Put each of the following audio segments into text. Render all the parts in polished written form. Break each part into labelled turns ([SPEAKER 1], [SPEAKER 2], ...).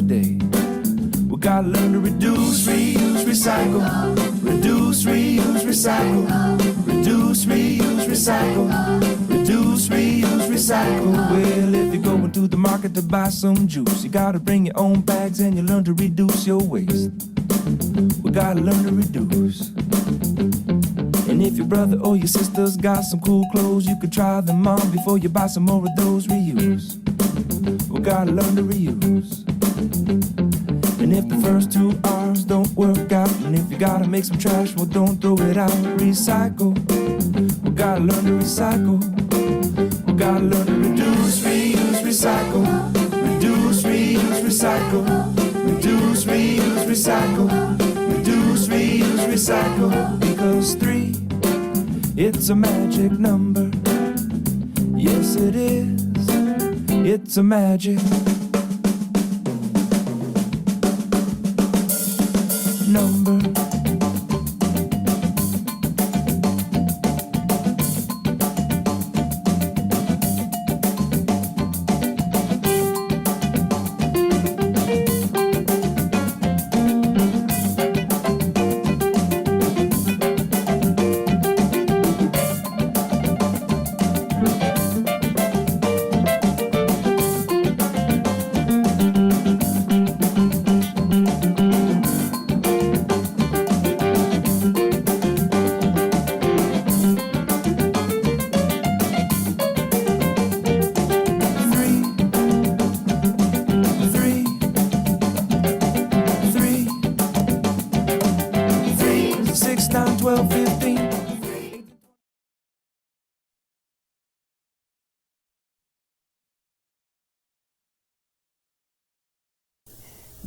[SPEAKER 1] day. We gotta learn to reduce, reuse, recycle. Reduce, reuse, recycle. Reduce, reuse, recycle. Reduce, reuse, recycle. Well, if you're going to the market to buy some juice, you gotta bring your own bags and you learn to reduce your waste. We gotta learn to reduce. And if your brother or your sister's got some cool clothes, you could try them on before you buy some more of those. Reuse. We gotta learn to reuse. And if the first two R's don't work out, and if you gotta make some trash, well, don't throw it out. Recycle. We gotta learn to recycle. We gotta learn to reduce, reuse, recycle. Reduce, reuse, recycle. Reduce, reuse, recycle. Reduce, reuse, recycle. Because 3, it's a magic number. Yes, it is. It's a magic number.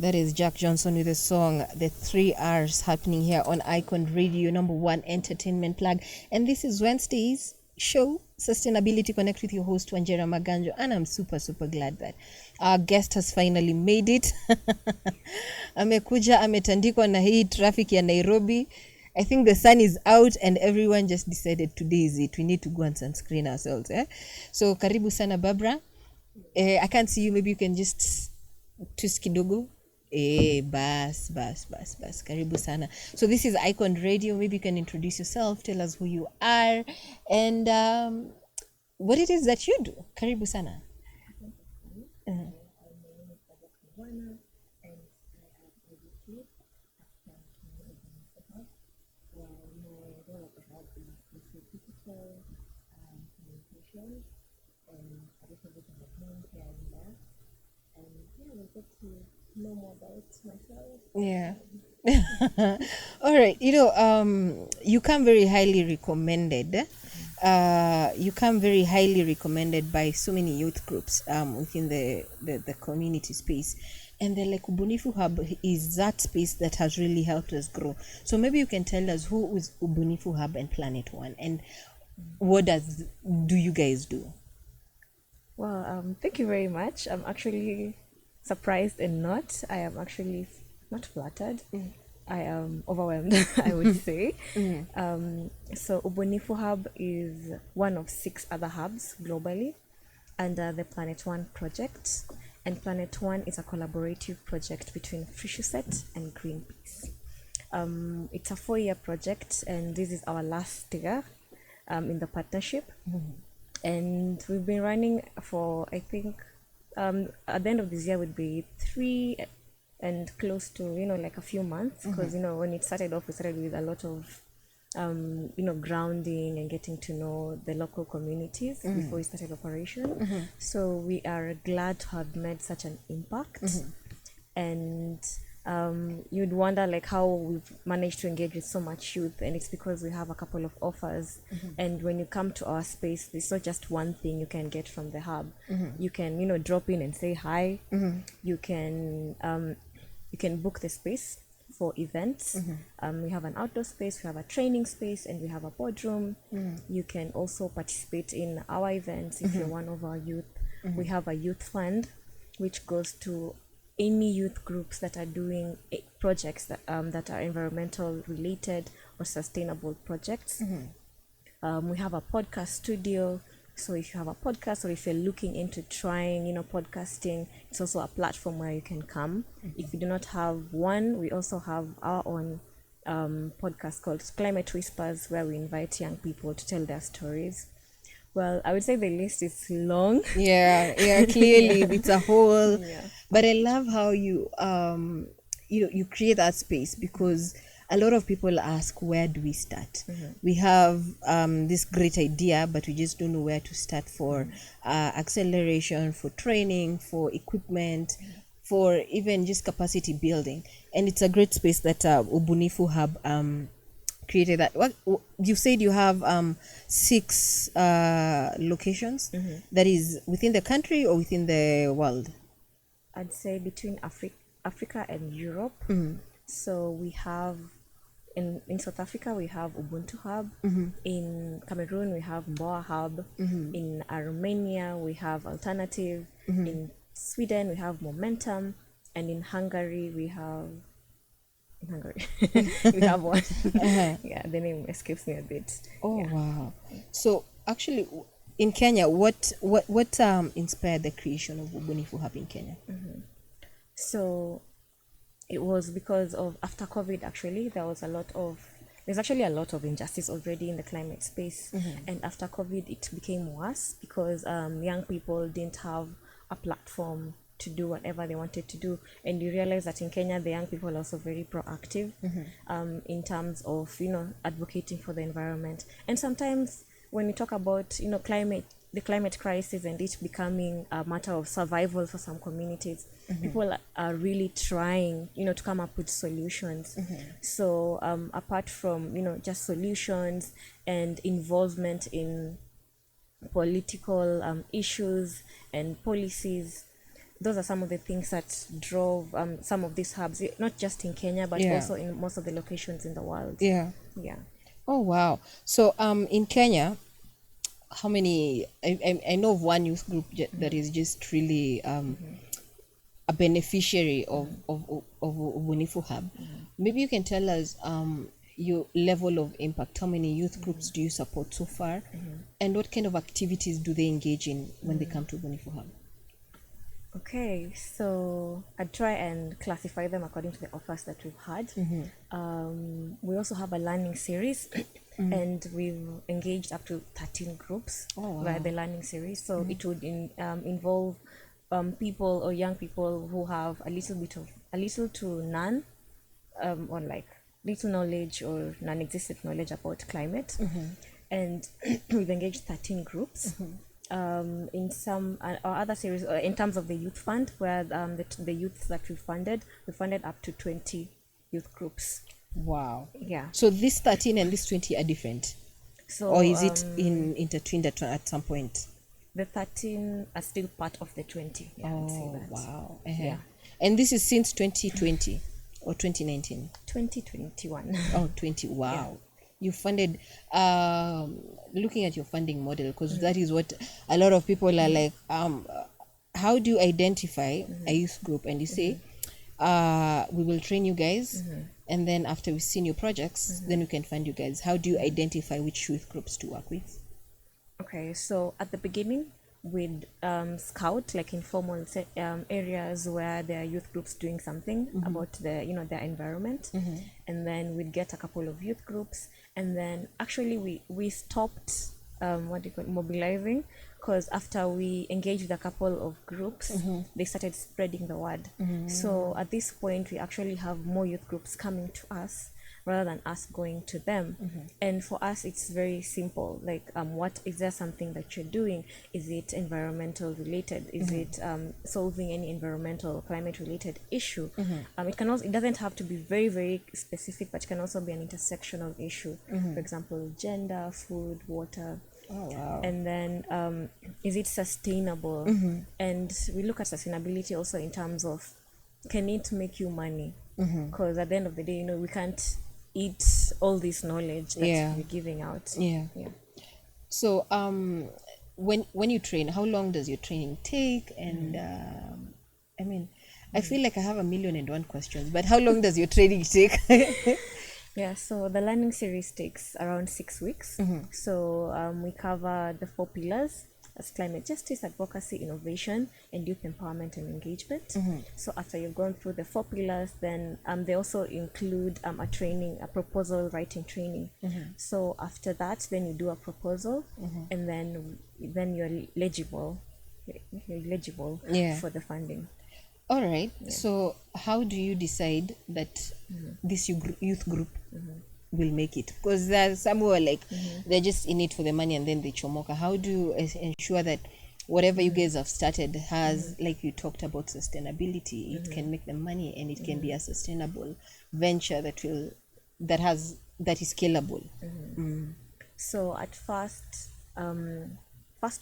[SPEAKER 2] That is Jack Johnson with the song The 3 R's, happening here on Icon Radio, #1 entertainment plug. And this is Wednesday's show, Sustainability Connect, with your host Wanjera Maganjo. And I'm super glad that our guest has finally made it. Amekuja, ametandikwa na hii traffic ya Nairobi. I think the sun is out and everyone just decided today is it. We need to go and sunscreen ourselves. So karibu sana Barbra. I can't see you. Maybe you can just twist kidogo. Bas. Karibu sana. So this is Icon Radio. Maybe you can introduce yourself, tell us who you are, and what it is that you do. Karibu sana.
[SPEAKER 3] My name is Kangwana, and I am educated at Ubunifu, where my role at the hub is digital communication and a little bit of admin here and there. And yeah, we'll get to know more about myself.
[SPEAKER 2] Yeah. All right. You come very highly recommended. You come very highly recommended by so many youth groups within the community space. And they're like, Ubunifu Hub is that space that has really helped us grow. So maybe you can tell us who is Ubunifu Hub and Planet One, and what do you guys do?
[SPEAKER 3] Well, thank you very much. I'm actually surprised and I am actually not flattered. I am overwhelmed, I would say. So Ubunifu Hub is one of 6 other hubs globally under the Planet One project. And Planet One is a collaborative project between Fisherset and Greenpeace. It's a 4-year project, and this is our last year in the partnership. And we've been running for, I think, at the end of this year would be 3 and close to, like a few months, because, when it started off, we started with a lot of, grounding and getting to know the local communities before we started operation. So we are glad to have made such an impact. And you'd wonder like how we've managed to engage with so much youth, and it's because we have a couple of offers. And when you come to our space, there's not just one thing you can get from the hub. You can drop in and say hi. You can book the space for events. We have an outdoor space, we have a training space, and we have a boardroom. You can also participate in our events if you're one of our youth. We have a youth fund which goes to any youth groups that are doing projects that are environmental related or sustainable projects. We have a podcast studio, So if you have a podcast, or if you're looking into trying, podcasting, it's also a platform where you can come. If you do not have one, we also have our own podcast called Climate Whispers, where we invite young people to tell their stories. Well, I would say the list is long.
[SPEAKER 2] Yeah, clearly it's a whole. But I love how you you create that space, because a lot of people ask, where do we start? We have this great idea, but we just don't know where to start for acceleration, for training, for equipment, for even just capacity building. And it's a great space that Ubunifu Hub created. That what you said, you have 6 locations. That is within the country or within the world?
[SPEAKER 3] I'd say between Africa and Europe. So we have in South Africa we have Ubuntu Hub. In Cameroon we have Mboa Hub. In Armenia we have Alternative. In Sweden we have Momentum, and in Hungary we have we have one. Yeah, the name escapes me a bit.
[SPEAKER 2] Wow. So actually, in Kenya, what inspired the creation of Ubunifu Hub in Kenya?
[SPEAKER 3] So it was because of, after COVID, actually, there's actually a lot of injustice already in the climate space. And after COVID, it became worse because young people didn't have a platform to do whatever they wanted to do. And you realize that in Kenya, the young people are also very proactive in terms of, advocating for the environment. And sometimes when we talk about, the climate crisis and it becoming a matter of survival for some communities, people are really trying, to come up with solutions. So apart from, just solutions and involvement in political issues and policies, those are some of the things that drove some of these hubs, not just in Kenya, but also in most of the locations in the world.
[SPEAKER 2] Yeah. Oh, wow. So in Kenya, how many, I know of one youth group that is just really a beneficiary of Ubunifu Hub. Maybe you can tell us your level of impact. How many youth groups do you support so far? And what kind of activities do they engage in when they come to Ubunifu Hub?
[SPEAKER 3] Okay, so I'd try and classify them according to the offers that we've had. We also have a learning series, and we've engaged up to 13 groups via the learning series. So it would involve people or young people who have a little to none, or like little knowledge or non-existent knowledge about climate. And we've engaged 13 groups. In some or other series, in terms of the youth fund, where the youth that we funded up to 20 youth groups.
[SPEAKER 2] Wow.
[SPEAKER 3] Yeah.
[SPEAKER 2] So this 13 and this 20 are different?
[SPEAKER 3] So,
[SPEAKER 2] or is it intertwined at some point?
[SPEAKER 3] The 13 are still part of the 20. Yeah, I'd say that.
[SPEAKER 2] Wow.
[SPEAKER 3] Yeah.
[SPEAKER 2] And this is since 2020 or 2019?
[SPEAKER 3] 2021.
[SPEAKER 2] Oh, 20. Wow. Yeah. You funded, looking at your funding model, because that is what a lot of people are like, how do you identify a youth group? And you say, we will train you guys, and then after we've seen your projects, then we can fund you guys. How do you identify which youth groups to work with?
[SPEAKER 3] Okay, so at the beginning, we'd scout like informal areas where there are youth groups doing something about their environment, and then we'd get a couple of youth groups, and then actually we stopped mobilizing, because after we engaged with a couple of groups, they started spreading the word. So at this point, we actually have more youth groups coming to us rather than us going to them. And for us, it's very simple. Like, what is there something that you're doing? Is it environmental related? Is it solving any environmental climate related issue? It doesn't have to be very, very specific, but it can also be an intersectional issue. For example, gender, food, water.
[SPEAKER 2] Oh, wow.
[SPEAKER 3] And then is it sustainable? And we look at sustainability also in terms of, can it make you money? Because at the end of the day, we can't eat all this knowledge that we're giving out.
[SPEAKER 2] So when you train, how long does your training take? And I feel like I have 1,000,001 questions, but how long does your training take?
[SPEAKER 3] Yeah, so the learning series takes around 6 weeks. So we cover the 4 pillars as climate justice, advocacy, innovation, and youth empowerment and engagement. So after you've gone through the 4 pillars, then they also include a proposal writing training. So after that, then you do a proposal, and then you're eligible
[SPEAKER 2] Yeah.
[SPEAKER 3] for the funding.
[SPEAKER 2] All right. So how do you decide that this youth group will make it? Because there's some who are like they're just in it for the money and then they chomoka. How do you ensure that whatever you guys have started has, like you talked about sustainability, it can make them money and it can be a sustainable venture that is scalable?
[SPEAKER 3] So at first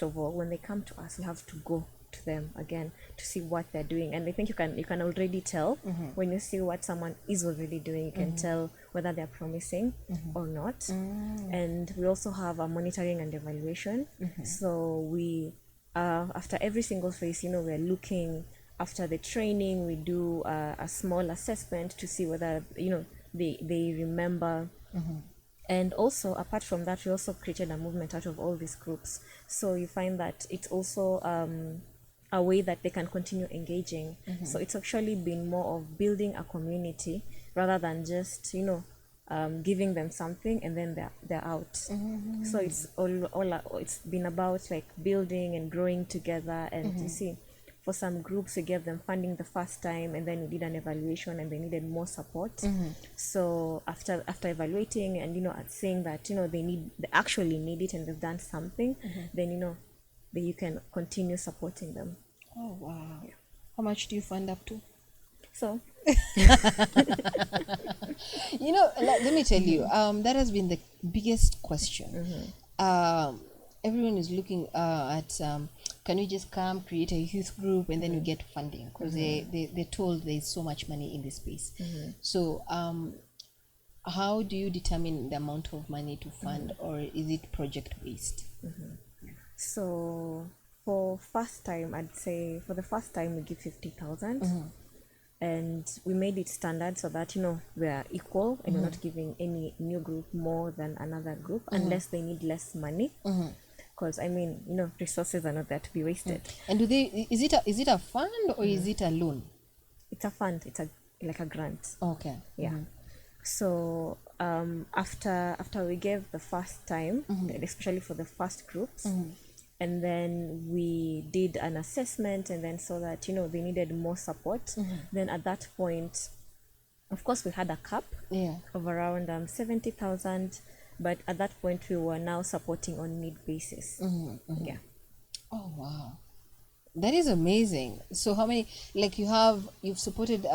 [SPEAKER 3] of all, when they come to us, we have to go to them again to see what they're doing, and I think you can already tell when you see what someone is already doing. You can tell whether they're promising or not. And we also have a monitoring and evaluation. So we after every single phase, we're looking after the training. We do a small assessment to see whether they remember. And also, apart from that, we also created a movement out of all these groups. So you find that it's also a way that they can continue engaging. So it's actually been more of building a community rather than just, giving them something and then they're out. So it's it's been about like building and growing together. And you see, for some groups, we gave them funding the first time, and then we did an evaluation, and they needed more support. So after evaluating and seeing that they actually need it and they've done something, then that you can continue supporting them.
[SPEAKER 2] Oh wow! Yeah. How much do you fund up to?
[SPEAKER 3] So
[SPEAKER 2] let me tell you, that has been the biggest question. Everyone is looking at can we just come create a youth group and then you get funding, because they're told there's so much money in this space. So how do you determine the amount of money to fund, or is it project based?
[SPEAKER 3] So for the first time we give 50,000. And we made it standard so that we are equal, and we're not giving any new group more than another group unless they need less money. Because resources are not there to be wasted.
[SPEAKER 2] And is it a fund or is it a loan?
[SPEAKER 3] It's a fund. It's like a grant.
[SPEAKER 2] Okay.
[SPEAKER 3] Yeah. So after we gave the first time, especially for the first groups, and then we did an assessment and then saw that they needed more support. Then at that point, of course, we had a cap of around 70,000, but at that point we were now supporting on need basis. Yeah.
[SPEAKER 2] Oh wow, that is amazing. So how many, like you've supported,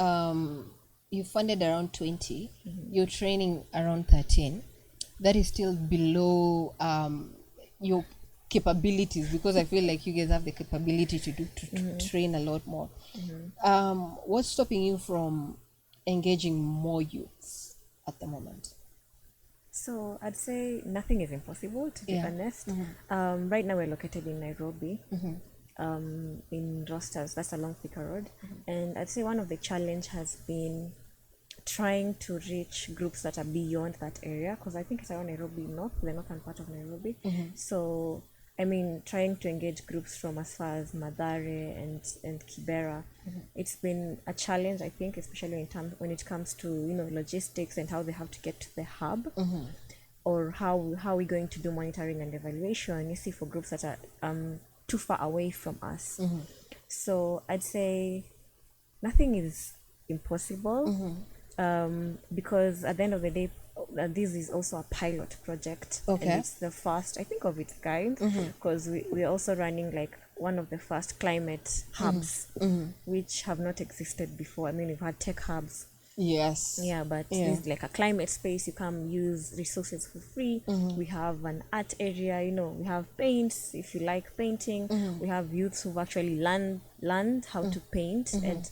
[SPEAKER 2] you funded around 20, you're training around 13. That is still below your capabilities, because I feel like you guys have the capability to train a lot more. What's stopping you from engaging more youths at the moment?
[SPEAKER 3] So I'd say nothing is impossible, to be honest. Right now we're located in Nairobi, in Rosters, that's along Thika Road. And I'd say one of the challenge has been trying to reach groups that are beyond that area, because I think it's around Nairobi North, the northern part of Nairobi. So trying to engage groups from as far as Mathare and Kibera, it's been a challenge, I think, especially when it comes to logistics and how they have to get to the hub, or how we're going to do monitoring and evaluation. You see, for groups that are too far away from us. So I'd say nothing is impossible, because at the end of the day, this is also a pilot project.
[SPEAKER 2] Okay.
[SPEAKER 3] And it's the first, I think, of its kind, because we're also running like one of the first climate hubs, which have not existed before. We've had tech hubs.
[SPEAKER 2] Yes.
[SPEAKER 3] Yeah, but this is like a climate space. You come use resources for free. We have an art area, we have paints if you like painting. We have youths who've actually learned how to paint and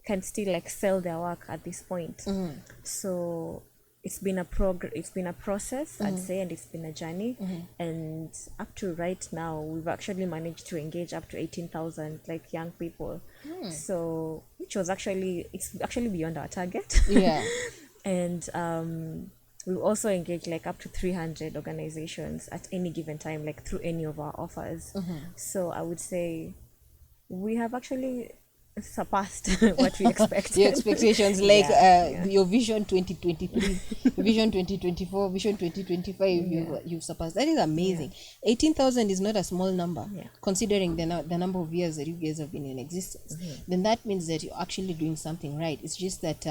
[SPEAKER 3] can still like sell their work at this point. So it's been a process, I'd say, and it's been a journey. And up to right now, we've actually managed to engage up to 18,000 like young people. So it's actually beyond our target.
[SPEAKER 2] Yeah.
[SPEAKER 3] And we also engage like up to 300 organizations at any given time, like through any of our offers. So I would say we have actually surpassed what we expected.
[SPEAKER 2] Your expectations, like
[SPEAKER 3] Yeah.
[SPEAKER 2] your vision 2023, vision 2024, vision 2025, you've surpassed. That is amazing. 18,000 is not a small number, considering the number of years that you guys have been in existence. Then that means that you're actually doing something right. It's just that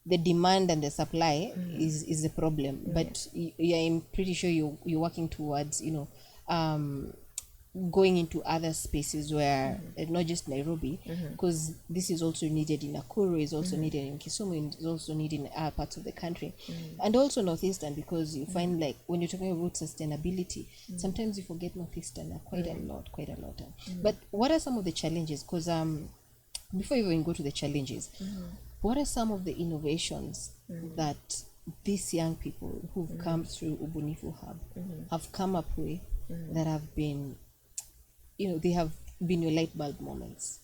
[SPEAKER 2] the demand and the supply is the problem. But I'm pretty sure you're working towards, going into other spaces where not just Nairobi, because this is also needed in Nakuru, is also needed in Kisumu, is also needed in other parts of the country, and also Northeastern, because you find like when you're talking about sustainability, sometimes you forget Northeastern quite a lot. But what are some of the challenges? Because before you even go to the challenges, what are some of the innovations that these young people who've come through Ubunifu Hub have come up with that have been, they have been your light bulb moments?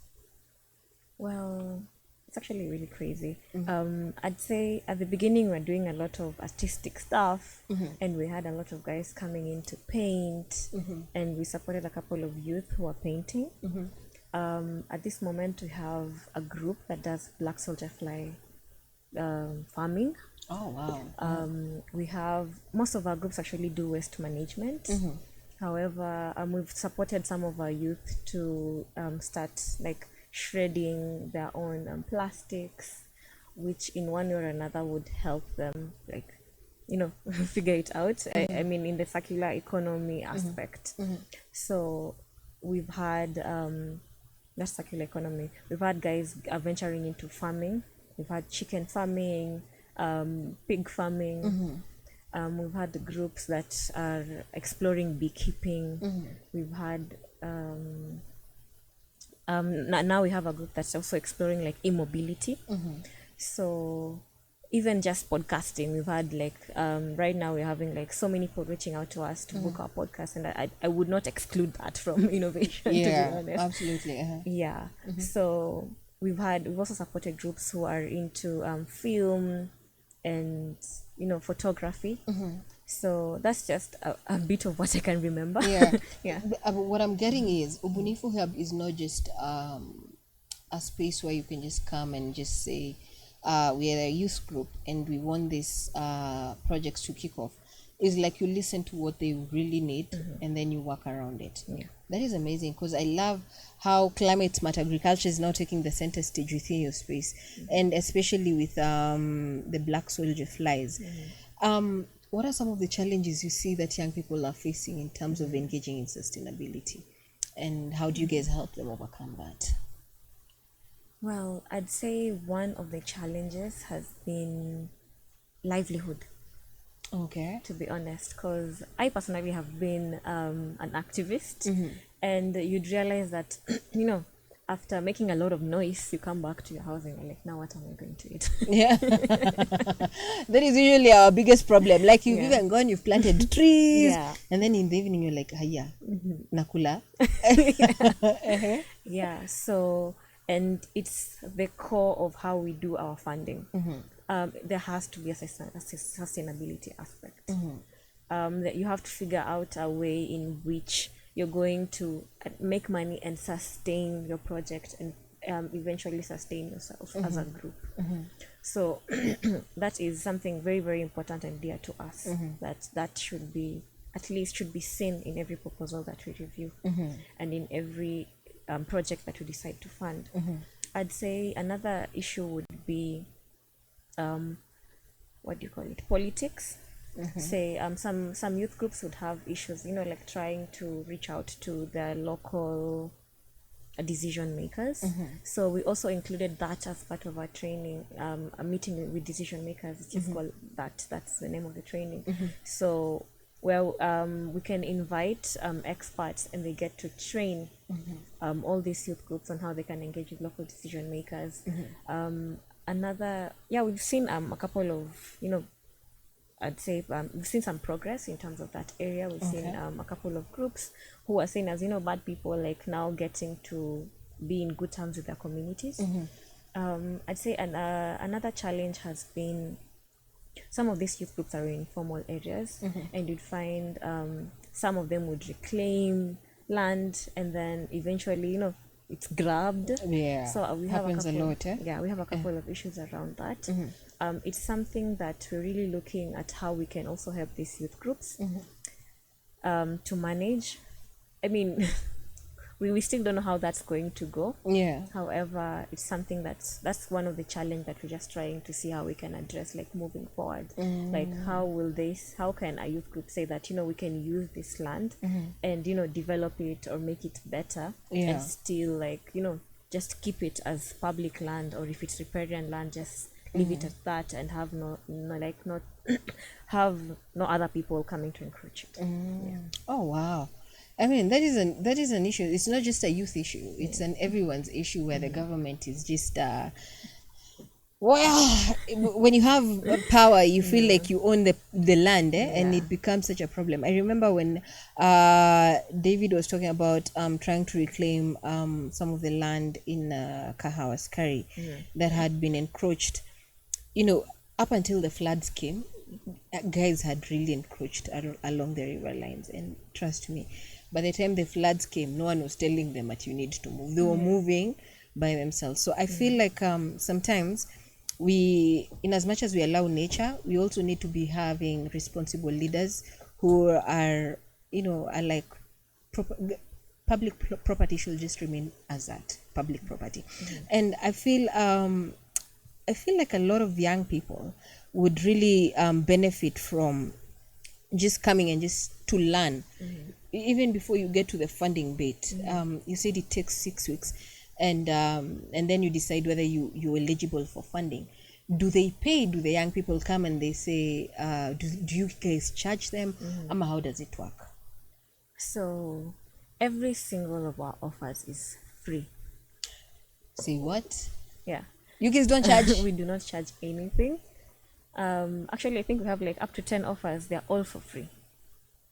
[SPEAKER 3] Well, it's actually really crazy. I'd say at the beginning we're doing a lot of artistic stuff, and we had a lot of guys coming in to paint, and we supported a couple of youth who are painting. At this moment we have a group that does black soldier fly farming.
[SPEAKER 2] Oh wow.
[SPEAKER 3] We have, most of our groups actually do waste management. However, we've supported some of our youth to start like shredding their own plastics, which in one way or another would help them like, figure it out. I mean, in the circular economy aspect. So we've had that's circular economy. We've had guys venturing into farming. We've had chicken farming, pig farming. We've had the groups that are exploring beekeeping. We've had now we have a group that's also exploring like e-mobility. So even just podcasting, we've had like right now we're having like so many people reaching out to us to book our podcast, and I would not exclude that from innovation, to be honest.
[SPEAKER 2] Absolutely.
[SPEAKER 3] Yeah. So we've also supported groups who are into film and photography. So that's just a bit of what I can remember. Yeah.
[SPEAKER 2] But what I'm getting is Ubunifu Hub is not just a space where you can just come and just say we are a youth group and we want these projects to kick off. It's like you listen to what they really need and then you work around it. That is amazing, because I love how climate smart agriculture is now taking the center stage within your space, and especially with the black soldier flies. What are some of the challenges you see that young people are facing in terms of engaging in sustainability, and how do you guys help them overcome that?
[SPEAKER 3] Well, I'd say one of the challenges has been livelihood.
[SPEAKER 2] Okay.
[SPEAKER 3] To be honest, because I personally have been an activist, and you'd realize that after making a lot of noise, you come back to your house and you're like, now what am I going to eat?
[SPEAKER 2] Yeah. That is usually our biggest problem. Like you've even gone, you've planted trees, and then in the evening you're like, hiya, nakula.
[SPEAKER 3] Yeah. So, and it's the core of how we do our funding. There has to be a sustainability aspect. That you have to figure out a way in which you're going to make money and sustain your project, and eventually sustain yourself as a group. So that is something very, very important and dear to us. That should be, at least should be seen in every proposal that we review, and in every project that we decide to fund. I'd say another issue would be what do you call it, politics. Say some youth groups would have issues, like trying to reach out to their local decision makers. So we also included that as part of our training, a meeting with decision makers, which is called that's the name of the training. So we can invite experts, and they get to train all these youth groups on how they can engage with local decision makers. We've seen a couple of, I'd say we've seen some progress in terms of that area. We've seen a couple of groups who are seen as, bad people, like now getting to be in good terms with their communities. I'd say another challenge has been some of these youth groups are in informal areas, and you'd find some of them would reclaim land, and then eventually, it's grabbed.
[SPEAKER 2] Yeah,
[SPEAKER 3] So we have
[SPEAKER 2] happens a lot, eh?
[SPEAKER 3] Yeah, we have a couple of issues around that. It's something that we're really looking at how we can also help these youth groups to manage. I mean, we still don't know how that's going to go.
[SPEAKER 2] Yeah.
[SPEAKER 3] However, it's something that's one of the challenge that we're just trying to see how we can address, like moving forward. Like how can a youth group say that, we can use this land and, develop it or make it better,
[SPEAKER 2] Yeah.
[SPEAKER 3] and still, like, just keep it as public land, or if it's riparian land, just leave it at that and have not have no other people coming to encroach it. Yeah.
[SPEAKER 2] Oh wow. I mean, that is an issue. It's not just a youth issue. It's an everyone's issue where the government is just well, when you have power, you feel like you own the land, and it becomes such a problem. I remember when David was talking about trying to reclaim some of the land in Kahawa Skari that had been encroached. Up until the floods came, guys had really encroached along the river lines, and trust me, by the time the floods came, no one was telling them that you need to move. They were moving by themselves. So I feel like sometimes we, in as much as we allow nature, we also need to be having responsible leaders who are, are like public property should just remain as that, public property. And I feel like a lot of young people would really benefit from just coming and just to learn, even before you get to the funding bit. You said it takes 6 weeks, and then you decide whether you're eligible for funding. Do they pay? Do the young people come and they say, do you guys charge them? How does it work?
[SPEAKER 3] So every single of our offers is free.
[SPEAKER 2] Say what?
[SPEAKER 3] Yeah.
[SPEAKER 2] You guys don't charge?
[SPEAKER 3] We do not charge anything. Actually, I think we have like up to 10 offers. They're all for free.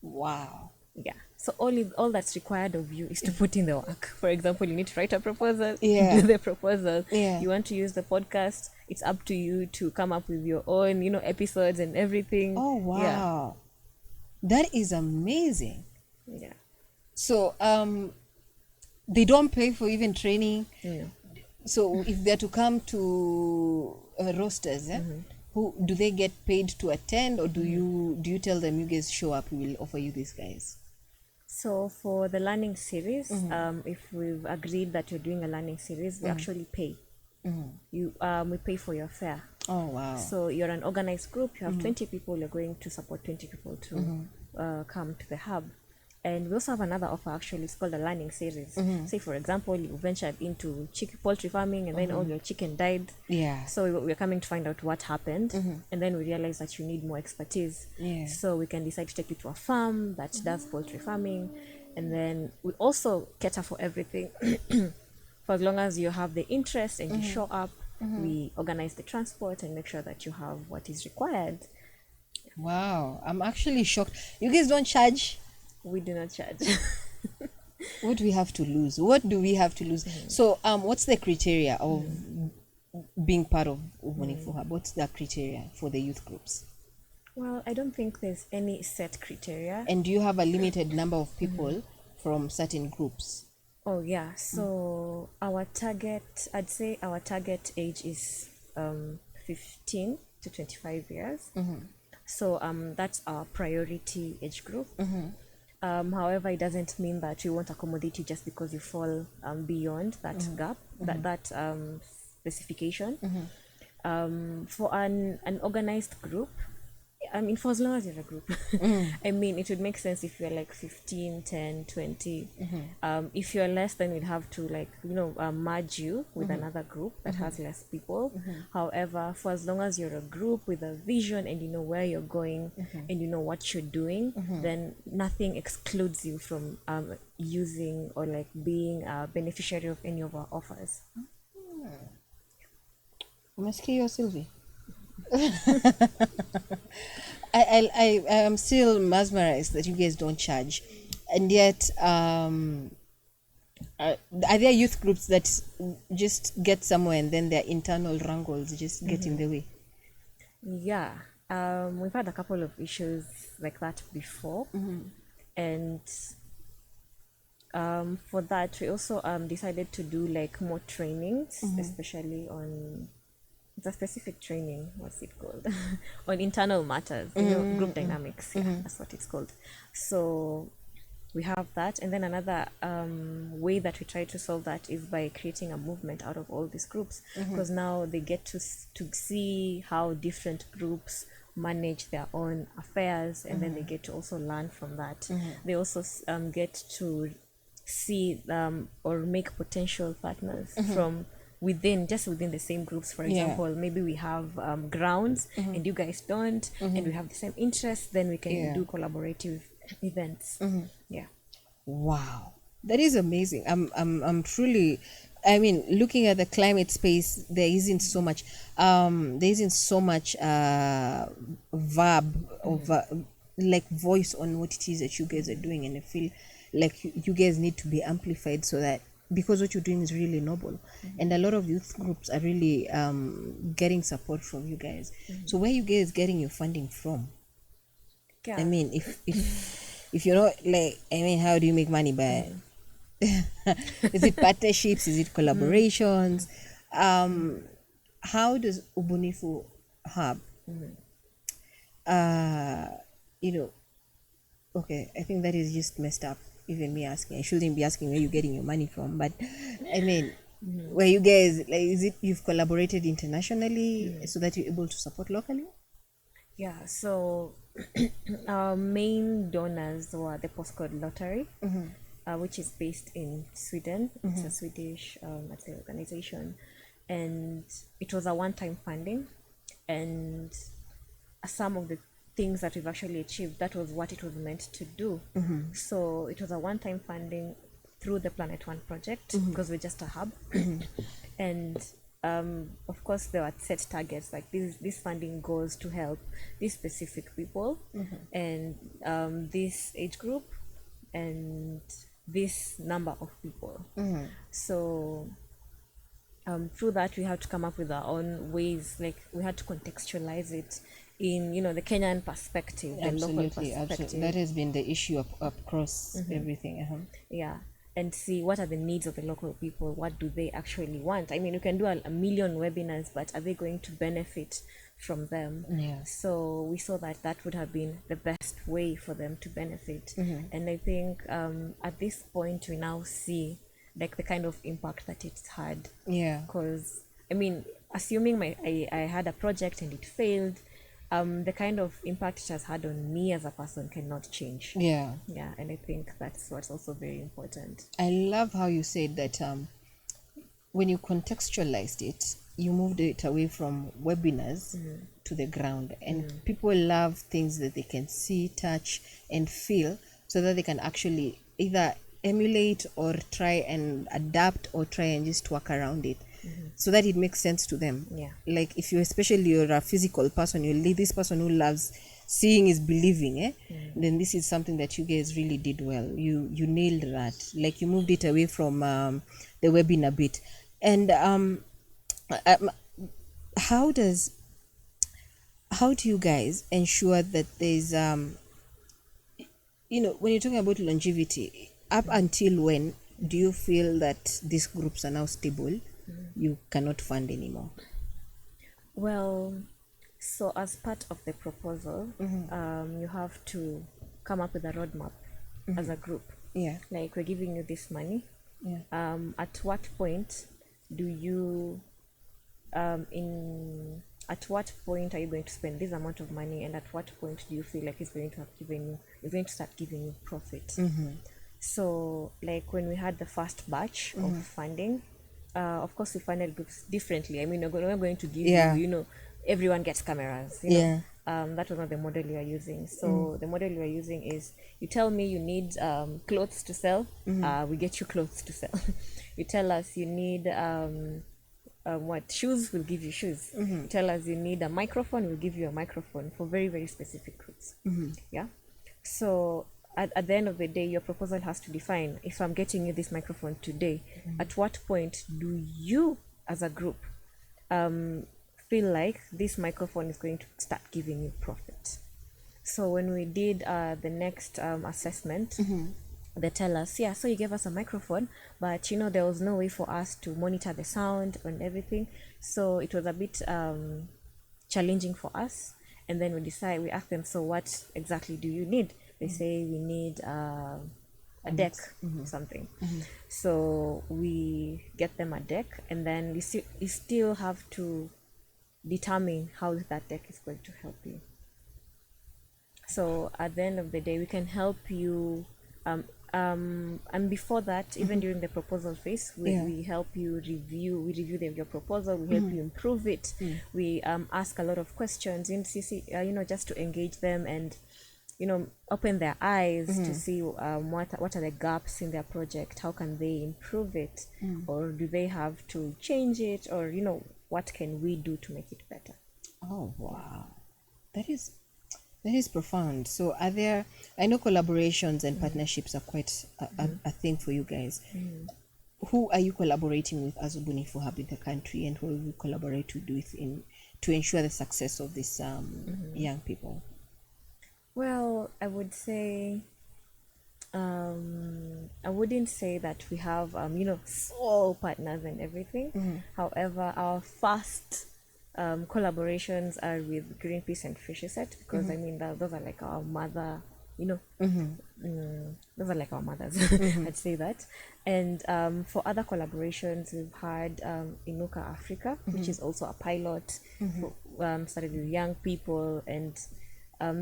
[SPEAKER 2] Wow.
[SPEAKER 3] Yeah. So all that's required of you is to put in the work. For example, you need to write a proposal.
[SPEAKER 2] Yeah.
[SPEAKER 3] Do the proposal.
[SPEAKER 2] Yeah.
[SPEAKER 3] You want to use the podcast. It's up to you to come up with your own, episodes and everything.
[SPEAKER 2] Oh wow. That is amazing.
[SPEAKER 3] Yeah.
[SPEAKER 2] So they don't pay for even training.
[SPEAKER 3] Yeah.
[SPEAKER 2] So if they're to come to rosters, who do they get paid to attend, or do you tell them, you guys show up, we will offer you these guys?
[SPEAKER 3] So for the learning series, if we've agreed that you're doing a learning series, we actually pay. We pay for your fare.
[SPEAKER 2] Oh wow.
[SPEAKER 3] So you're an organized group, you have 20 people, you're going to support 20 people to come to the hub. And we also have another offer, actually. It's called a learning series. Say, for example, you ventured into poultry farming, and then all your chicken died.
[SPEAKER 2] Yeah.
[SPEAKER 3] So we're coming to find out what happened. And then we realize that you need more expertise.
[SPEAKER 2] Yeah.
[SPEAKER 3] So we can decide to take you to a farm that does poultry farming. And then we also cater for everything. For as long as you have the interest and you show up, we organize the transport and make sure that you have what is required.
[SPEAKER 2] Wow. I'm actually shocked. You guys don't charge?
[SPEAKER 3] We do not charge.
[SPEAKER 2] What do we have to lose? What do we have to lose? So what's the criteria of being part of Ubunifu Hub? What's the criteria for the youth groups?
[SPEAKER 3] Well, I don't think there's any set criteria.
[SPEAKER 2] And do you have a limited number of people from certain groups?
[SPEAKER 3] Oh yeah, so our target, I'd say our target age is 15 to 25 years. So that's our priority age group. However, it doesn't mean that we won't accommodate you just because you fall beyond that gap, that specification. For an organized group, I mean, for as long as you're a group, I mean, it would make sense if you're like 15, 10, 20. If you're less, then we'd have to merge you with another group that has less people. However, for as long as you're a group with a vision and you know where you're going and you know what you're doing, then nothing excludes you from using or like being a beneficiary of any of our offers.
[SPEAKER 2] Umesikia Sylvy? I am still mesmerized that you guys don't charge, and yet are there youth groups that just get somewhere and then their internal wrangles just get in the way?
[SPEAKER 3] Yeah, We've had a couple of issues like that before, and for that we also decided to do like more trainings, especially on the specific training. What's it called? On internal matters, group dynamics. Yeah, that's what it's called. So we have that, and then another way that we try to solve that is by creating a movement out of all these groups, because now they get to see how different groups manage their own affairs, and then they get to also learn from that. They also get to see or make potential partners from within the same groups. For example, maybe we have grounds and you guys don't, and we have the same interests, then we can do collaborative events. Yeah.
[SPEAKER 2] Wow, that is amazing. I'm truly, I mean, looking at the climate space, there isn't so much verb or like voice on what it is that you guys are doing, and I feel like you guys need to be amplified, so that, because what you're doing is really noble, and a lot of youth groups are really getting support from you guys. So where you guys getting your funding from?
[SPEAKER 3] Yeah.
[SPEAKER 2] I mean, if you're not, like, I mean, how do you make money? By is it partnerships? Is it collaborations? How does Ubunifu Hub, okay, I think that is just messed up. Even me asking, I shouldn't be asking where you're getting your money from, but I mean, where you guys, like, is it you've collaborated internationally so that you're able to support locally?
[SPEAKER 3] Yeah, so our main donors were the Postcode Lottery, which is based in Sweden. It's a Swedish organization, and it was a one-time funding, and some of the things that we've actually achieved, that was what it was meant to do. So it was a one-time funding through the Planet One project, because we're just a hub. And of course there were set targets, like this funding goes to help these specific people, and this age group, and this number of people. So through that we had to come up with our own ways, like we had to contextualize it in the Kenyan perspective, the local perspective.
[SPEAKER 2] That has been the issue across everything.
[SPEAKER 3] Yeah, and see what are the needs of the local people, what do they actually want. I mean, you can do a million webinars, but are they going to benefit from them?
[SPEAKER 2] Yeah.
[SPEAKER 3] So we saw that would have been the best way for them to benefit. And I think at this point we now see like the kind of impact that it's had.
[SPEAKER 2] Yeah.
[SPEAKER 3] Because I mean, assuming I had a project and it failed, the kind of impact it has had on me as a person cannot change.
[SPEAKER 2] Yeah.
[SPEAKER 3] Yeah, and I think that's what's also very important.
[SPEAKER 2] I love how you said that when you contextualized it, you moved it away from webinars to the ground, and people love things that they can see, touch, and feel, so that they can actually either emulate or try and adapt or try and just work around it, so that it makes sense to them.
[SPEAKER 3] Yeah.
[SPEAKER 2] Like if you're a physical person, you're this person who loves seeing is believing, then this is something that you guys really did well. You nailed that. Like you moved it away from the webinar bit. And how do you guys ensure that there's when you're talking about longevity, up until when do you feel that these groups are now stable, you cannot fund anymore?
[SPEAKER 3] Well, so as part of the proposal, you have to come up with a roadmap as a group.
[SPEAKER 2] Yeah.
[SPEAKER 3] Like, we're giving you this money.
[SPEAKER 2] Yeah.
[SPEAKER 3] At what point do you at what point are you going to spend this amount of money, and at what point do you feel like it's going to start giving you profit? So like when we had the first batch of funding, of course we funded groups differently. I mean, we're going to give you, everyone gets cameras. That was not the model we are using. So the model we are using is, you tell me you need clothes to sell, we get you clothes to sell. You tell us you need what shoes, we'll give you shoes. You tell us you need a microphone, we'll give you a microphone for very, very specific groups. Yeah. So at the end of the day, your proposal has to define, if I'm getting you this microphone today, at what point do you as a group feel like this microphone is going to start giving you profit. So when we did the next assessment, they tell us, yeah, so you gave us a microphone, but there was no way for us to monitor the sound and everything. So it was a bit challenging for us. And then we asked them, so what exactly do you need? They say we need a deck or something. So we get them a deck, and then you still have to determine how that deck is going to help you. So at the end of the day, we can help you and before that, even during the proposal phase, we help you review your proposal, we help you improve it. We ask a lot of questions in CC, just to engage them and open their eyes to see what are the gaps in their project, how can they improve it, or do they have to change it, or what can we do to make it better.
[SPEAKER 2] Oh wow, that is profound. So are there, I know collaborations and partnerships are quite a thing for you guys. Who are you collaborating with as Ubunifu Hub in the country, and who will you collaborate with to ensure the success of these young people?
[SPEAKER 3] Well, I would say I wouldn't say that we have sole partners and everything. However, our first collaborations are with Greenpeace and Fisheset, because I mean those are like our mother, those are like our mothers. I'd say that. And for other collaborations, we've had Inuka Africa, which is also a pilot, started with young people, and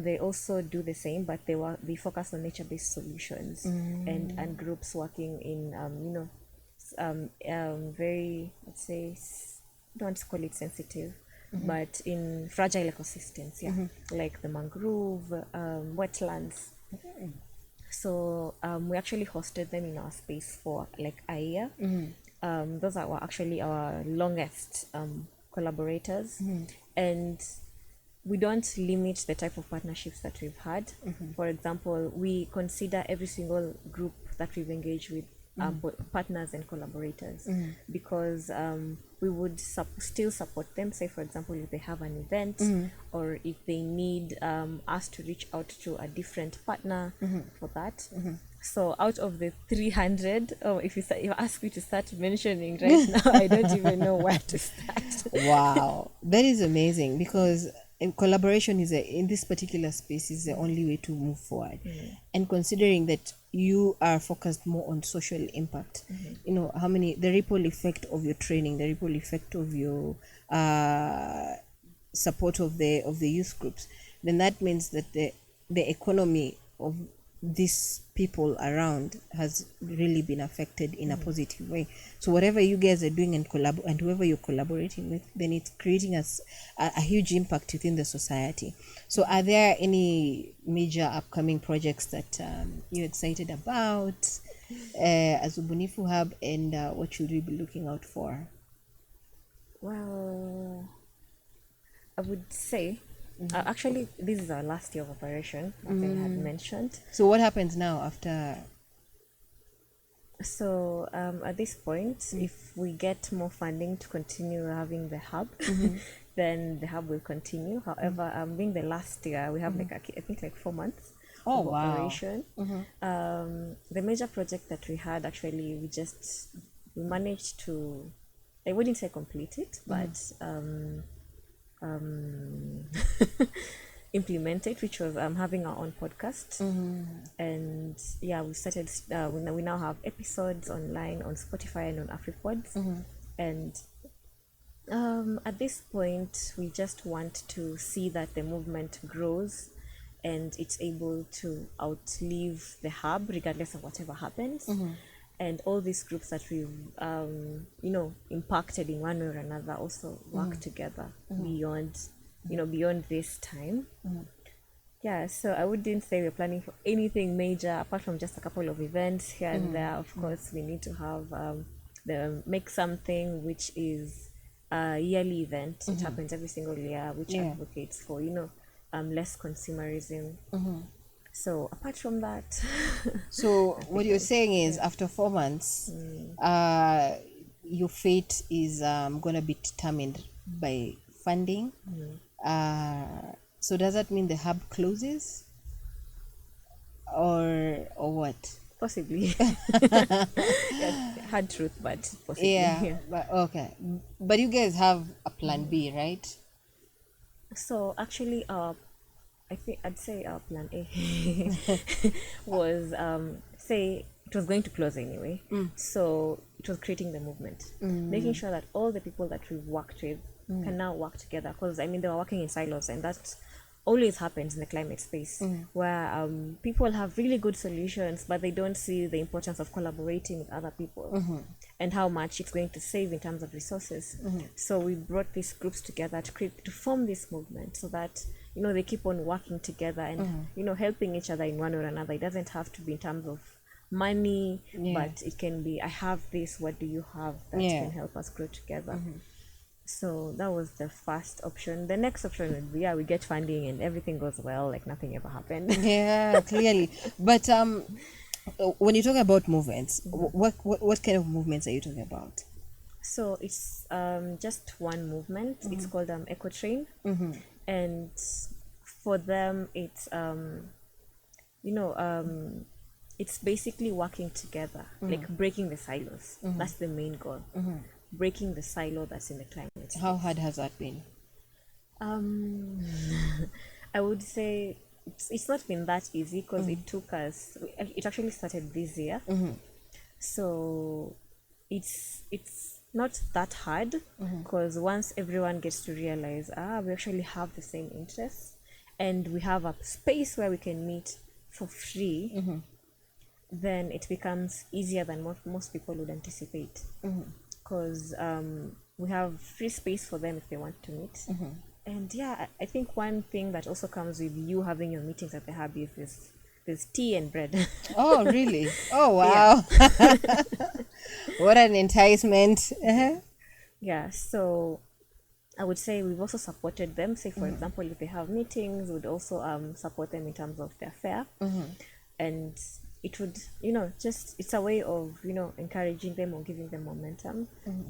[SPEAKER 3] they also do the same, but they focus on nature-based solutions and groups working in very, let's say, don't want to call it sensitive, but in fragile ecosystems, like the mangrove, wetlands. So we actually hosted them in our space for like a year. Those are actually our longest collaborators, and we don't limit the type of partnerships that we've had. For example, we consider every single group that we've engaged with partners and collaborators, because we would still support them. Say, for example, if they have an event, or if they need us to reach out to a different partner for that. So out of the 300, if you ask me to start mentioning right now, I don't even know where to start.
[SPEAKER 2] Wow, that is amazing, because collaboration in this particular space is the only way to move forward. And considering that you are focused more on social impact, the ripple effect of your training, the ripple effect of your support of the youth groups, then that means that the economy of these people around has really been affected in a positive way. So whatever you guys are doing and whoever you're collaborating with, then it's creating a huge impact within the society. So are there any major upcoming projects that you're excited about as Ubunifu Hub, and what should we be looking out for?
[SPEAKER 3] Well, I would say actually, this is our last year of operation, as I had mentioned.
[SPEAKER 2] So what happens now after?
[SPEAKER 3] So at this point, if we get more funding to continue having the hub, then the hub will continue. However, being the last year, we have I think like 4 months of operation. The major project that we had, actually, we managed to, I wouldn't say complete it, but implement it, which was having our own podcast. And we started we now have episodes online on Spotify and on AfriPods. And at this point, we just want to see that the movement grows and it's able to outlive the hub regardless of whatever happens. And all these groups that we've impacted in one way or another also work together beyond this time. So I wouldn't say we're planning for anything major apart from just a couple of events here and there. Of course, we need to have make something which is a yearly event. It happens every single year, which advocates for less consumerism. So apart from that,
[SPEAKER 2] so what you're saying is, after 4 months, your fate is gonna be determined by funding. So does that mean the hub closes, or what?
[SPEAKER 3] Possibly. Yeah, hard truth, but possibly.
[SPEAKER 2] Yeah, but okay. But you guys have a plan B, right?
[SPEAKER 3] So actually, I think I'd say plan A was say it was going to close anyway. So it was creating the movement, making sure that all the people that we've worked with can now work together. Because I mean, they were working in silos, and that always happens in the climate space where people have really good solutions, but they don't see the importance of collaborating with other people and how much it's going to save in terms of resources. So we brought these groups together to form this movement so that they keep on working together and helping each other in one or another. It doesn't have to be in terms of money, but it can be, I have this, what do you have that can help us grow together. So that was the first option. The next option would be, we get funding and everything goes well, like nothing ever happened.
[SPEAKER 2] Yeah, clearly. But when you talk about movements, what kind of movements are you talking about?
[SPEAKER 3] So it's just one movement. It's called Eco Train, and for them it's it's basically working together, like breaking the silos. That's the main goal. Breaking the silo that's in the climate space.
[SPEAKER 2] How hard has that been?
[SPEAKER 3] I would say it's not been that easy because it took us. It actually started this year, so it's not that hard because once everyone gets to realize, we actually have the same interests, and we have a space where we can meet for free, then it becomes easier than most people would anticipate. Because we have free space for them if they want to meet. And I think one thing that also comes with you having your meetings at the hub is there's tea and bread.
[SPEAKER 2] Oh, really? Oh, wow. What an enticement.
[SPEAKER 3] Yeah, so I would say we've also supported them. Say, for example, if they have meetings, we'd also support them in terms of their fare. And it would, just, it's a way of, encouraging them or giving them momentum.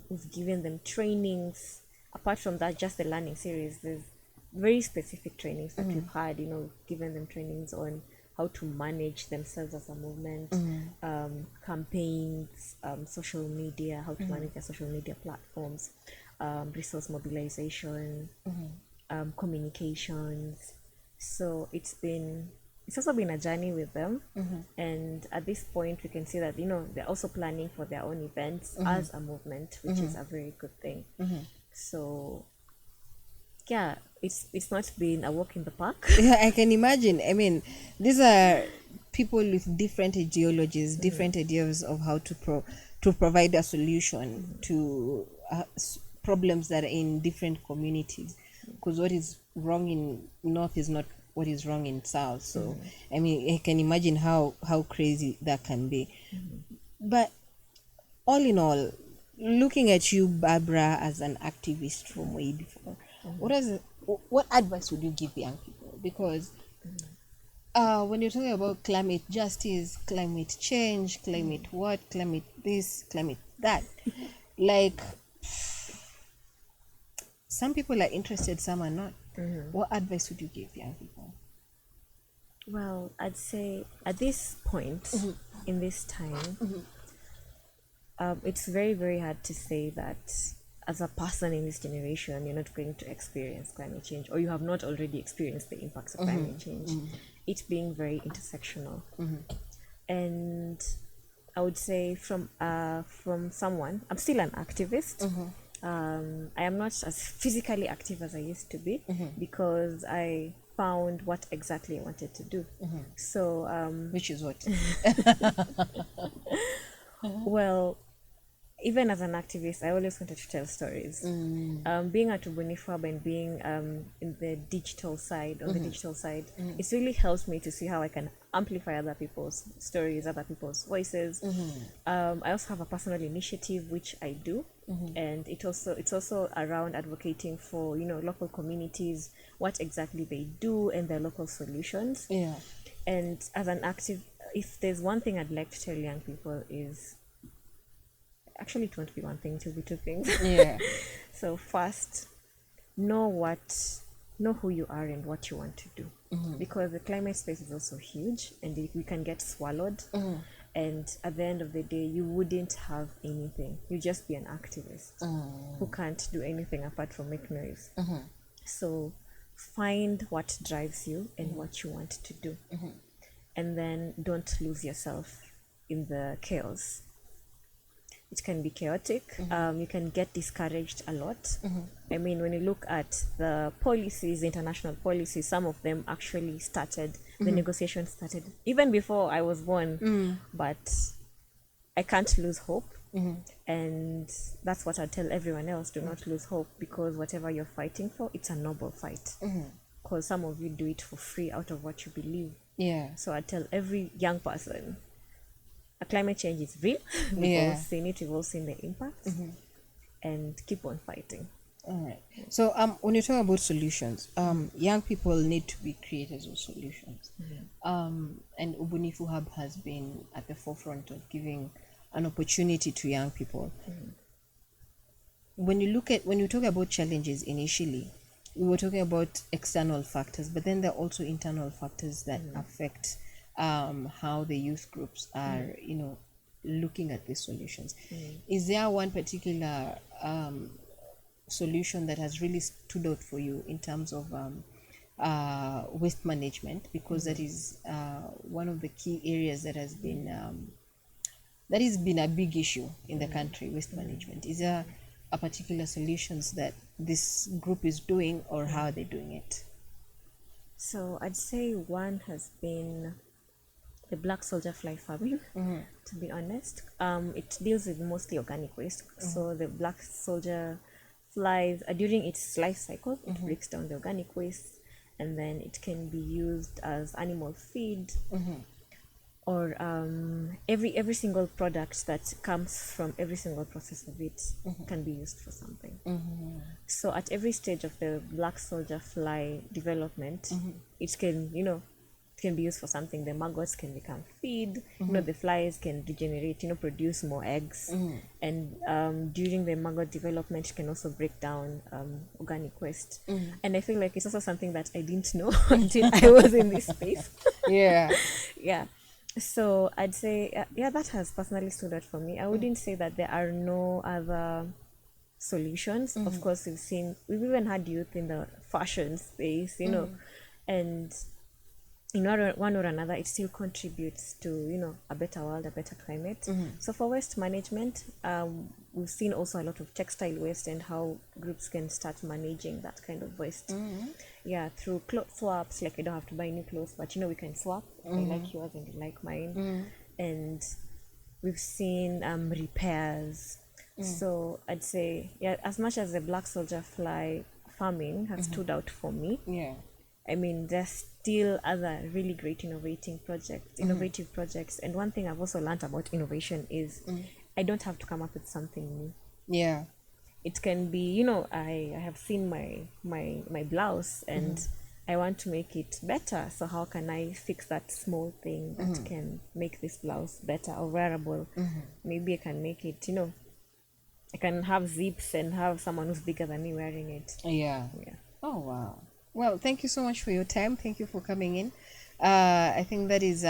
[SPEAKER 3] We've given them trainings. Apart from that, just the learning series, there's very specific trainings that we've had, given them trainings on how to manage themselves as a movement, campaigns, social media, how to manage their social media platforms, resource mobilization, communications. So it's also been a journey with them, and at this point we can see that they're also planning for their own events as a movement, which is a very good thing. So it's not been a walk in the park.
[SPEAKER 2] Yeah, I can imagine. I mean, these are people with different ideologies, different ideas of how to provide a solution to problems that are in different communities, because what is wrong in north is not what is wrong in south. So I mean, I can imagine how crazy that can be. But all in all, looking at you, Barbra, as an activist from way before, what advice would you give young people? Because when you're talking about climate justice, climate change, climate this, climate that, like, some people are interested, some are not. What advice would you give young people?
[SPEAKER 3] Well, I'd say at this point, in this time, it's very, very hard to say that as a person in this generation, you're not going to experience climate change, or you have not already experienced the impacts of climate change. It being very intersectional. And I would say from someone, I'm still an activist. I am not as physically active as I used to be because I found what exactly I wanted to do. So
[SPEAKER 2] Which is what?
[SPEAKER 3] well, even as an activist, I always wanted to tell stories. Being at Ubunifu and being in the digital side, on the digital side, it's really helped me to see how I can amplify other people's stories, other people's voices. I also have a personal initiative which I do, and it's also around advocating for local communities, what exactly they do and their local solutions.
[SPEAKER 2] Yeah.
[SPEAKER 3] And as an active, if there's one thing I'd like to tell young people is, actually it won't be one thing, it will be two things.
[SPEAKER 2] Yeah.
[SPEAKER 3] So first, know who you are and what you want to do, because the climate space is also huge, and we can get swallowed, and at the end of the day you wouldn't have anything. You just be an activist who can't do anything apart from make noise. So find what drives you and what you want to do, and then don't lose yourself in the chaos. It can be chaotic. You can get discouraged a lot. I mean, when you look at the policies, international policies, some of them actually started, the negotiations started even before I was born. But I can't lose hope. And that's what I tell everyone else. Do not lose hope, because whatever you're fighting for, it's a noble fight. Because some of you do it for free out of what you believe.
[SPEAKER 2] Yeah.
[SPEAKER 3] So I tell every young person, climate change is real. We've all seen it, we've all seen the impacts, and keep on fighting.
[SPEAKER 2] All right. So when you talk about solutions, young people need to be creators of solutions. And Ubunifu Hub has been at the forefront of giving an opportunity to young people. When you talk about challenges initially, we were talking about external factors, but then there are also internal factors that affect how the youth groups are, looking at these solutions. Is there one particular solution that has really stood out for you in terms of waste management? Because that is one of the key areas that has been a big issue in the country, waste management. Is there a particular solutions that this group is doing, or how are they doing it?
[SPEAKER 3] So I'd say one has been the black soldier fly farming, to be honest. It deals with mostly organic waste. So the black soldier flies, during its life cycle, it breaks down the organic waste, and then it can be used as animal feed, or every single product that comes from every single process of it can be used for something. So at every stage of the black soldier fly development, it can, it can be used for something. The maggots can become feed, the flies can regenerate, produce more eggs. And during the maggot development, it can also break down organic waste. And I feel like it's also something that I didn't know until I was in this space. Yeah. So I'd say, that has personally stood out for me. I wouldn't say that there are no other solutions. Of course, we've even had youth in the fashion space, and in one or another, it still contributes to, a better world, a better climate. So for waste management, we've seen also a lot of textile waste and how groups can start managing that kind of waste. Yeah, through cloth swaps. Like, I don't have to buy new clothes, but we can swap. I like yours and you like mine. And we've seen repairs. So I'd say, as much as the black soldier fly farming has stood out for me, I mean, there's still other really great innovative projects. And one thing I've also learned about innovation is I don't have to come up with something new. It can be, I have seen my blouse and I want to make it better. So how can I fix that small thing that can make this blouse better or wearable? Maybe I can make it, I can have zips and have someone who's bigger than me wearing it.
[SPEAKER 2] Oh, wow. Well, thank you so much for your time. Thank you for coming in. I think that is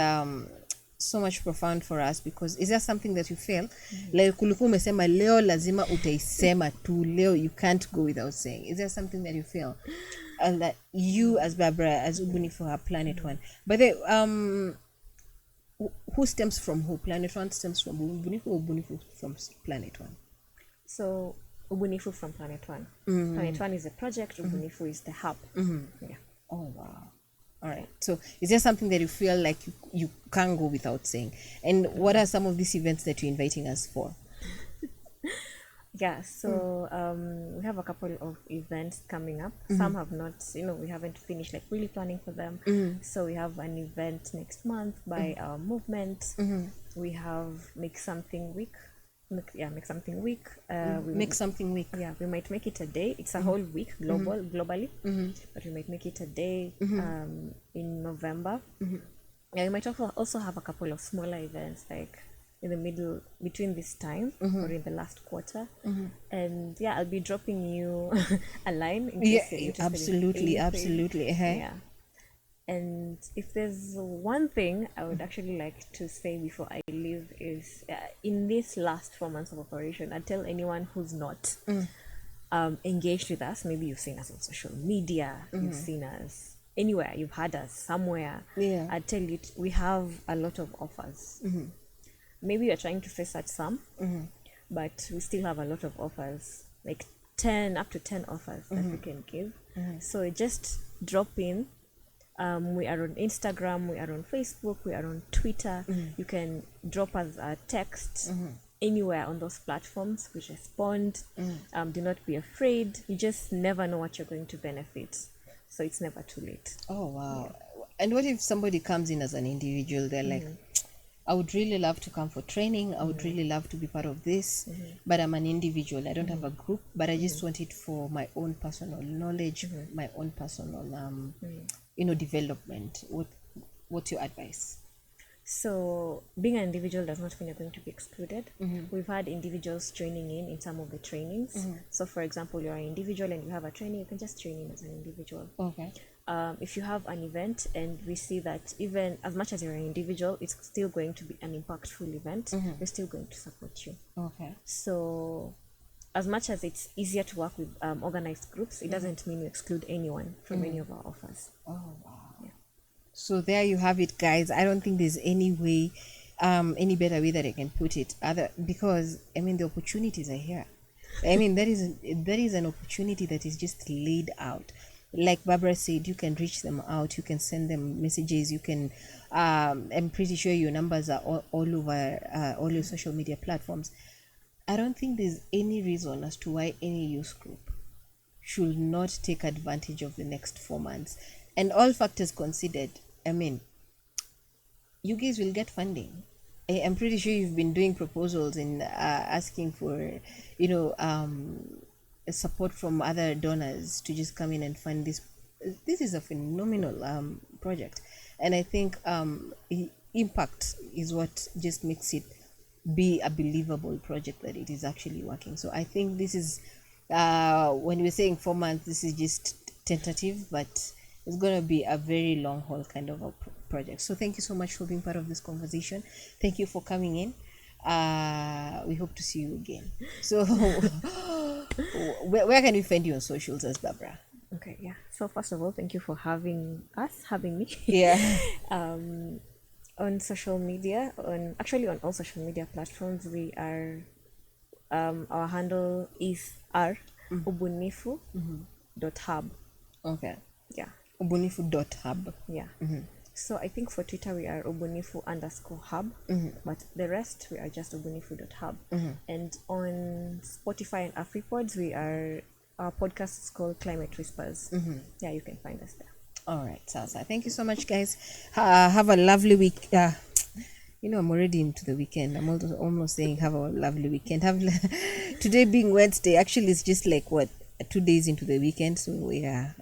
[SPEAKER 2] so much profound for us, because is there something that you feel like kulikuwa umesema leo lazima utaisema tu leo, you can't go without saying? Is there something that you feel that you as Barbra, as Ubunifu Hub, Planet One, but who stems from who? Planet One stems from Ubunifu, or Ubunifu from Planet One?
[SPEAKER 3] So Ubunifu from Planet One. Planet One is a project, Ubunifu is the hub. Yeah.
[SPEAKER 2] Oh, wow. All right. So is there something that you feel like you can't go without saying? And what are some of these events that you're inviting us for?
[SPEAKER 3] Yeah, so we have a couple of events coming up. Some have not, we haven't finished really planning for them. So we have an event next month by our movement. We have Make Something Week. Make Something Week.
[SPEAKER 2] Make Something Week.
[SPEAKER 3] Yeah, we might make it a day. It's a whole week globally, but we might make it a day in November. Yeah, we might also have a couple of smaller events, like in the middle between this time or in the last quarter. And yeah, I'll be dropping you a line in case you're interested
[SPEAKER 2] absolutely,
[SPEAKER 3] in anything.
[SPEAKER 2] absolutely.
[SPEAKER 3] Yeah. And if there's one thing I would actually like to say before I leave is in this last 4 months of operation, I'd tell anyone who's not engaged with us, maybe you've seen us on social media, you've seen us anywhere, you've had us somewhere, I'd tell you we have a lot of offers. Maybe you're trying to face at some, but we still have a lot of offers, like 10 up to 10 offers that we can give. So just drop in. We are on Instagram, we are on Facebook, we are on Twitter. You can drop us a text anywhere on those platforms. We respond. Do not be afraid. You just never know what you're going to benefit. So it's never too late.
[SPEAKER 2] Oh, wow. And what if somebody comes in as an individual? They're like, I would really love to come for training. I would really love to be part of this, but I'm an individual. I don't have a group, but I just want it for my own personal knowledge, my own personal, development. What's your advice?
[SPEAKER 3] So being an individual does not mean you're going to be excluded. We've had individuals joining in some of the trainings. So for example, you're an individual and you have a training, you can just train in as an individual.
[SPEAKER 2] Okay.
[SPEAKER 3] If you have an event and we see that even as much as you're an individual, it's still going to be an impactful event, we're still going to support you. Okay. So as much as it's easier to work with organized groups, it doesn't mean you exclude anyone from any of our offers. Oh, wow. Yeah.
[SPEAKER 2] So there you have it, guys. I don't think there's any way, any better way that I can put it, because the opportunities are here. There is an opportunity that is just laid out. Like Barbra said, you can reach them out, you can send them messages, you can I'm pretty sure your numbers are all over all your social media platforms. I don't think there's any reason as to why any youth group should not take advantage of the next 4 months. And all factors considered, you guys will get funding. I'm pretty sure you've been doing proposals and asking for support from other donors to just come in and fund this. This is a phenomenal project, and I think impact is what just makes it be a believable project that it is actually working. So I think this is when we're saying 4 months, this is just tentative, but it's going to be a very long haul kind of a project. So thank you so much for being part of this conversation. Thank you for coming in. We hope to see you again. So where can we find you on socials as Barbra?
[SPEAKER 3] Okay, yeah. So first of all, thank you for having me.
[SPEAKER 2] Yeah.
[SPEAKER 3] On social media, on all social media platforms, we are our handle is ubunifu.hub.
[SPEAKER 2] Okay.
[SPEAKER 3] Yeah.
[SPEAKER 2] Ubunifu.hub.
[SPEAKER 3] Yeah. So I think for Twitter we are ubunifu_hub, but the rest we are just ubunifu.hub. And on Spotify and AfriPods our podcast is called Climate Whispers. Yeah, you can find us there.
[SPEAKER 2] All right, Salsa. Thank you so much, guys. Have a lovely week. I'm already into the weekend. I'm almost saying have a lovely weekend. Today being Wednesday, actually it's just like 2 days into the weekend. So yeah.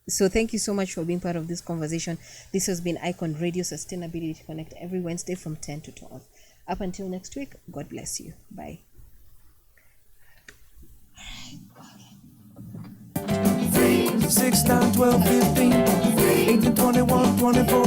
[SPEAKER 2] So thank you so much for being part of this conversation. This has been Icon Radio Sustainability Connect every Wednesday from 10 to 12. Up until next week, God bless you. Bye.
[SPEAKER 1] 3, 6, 9, 12, 15, 18, 21, 24.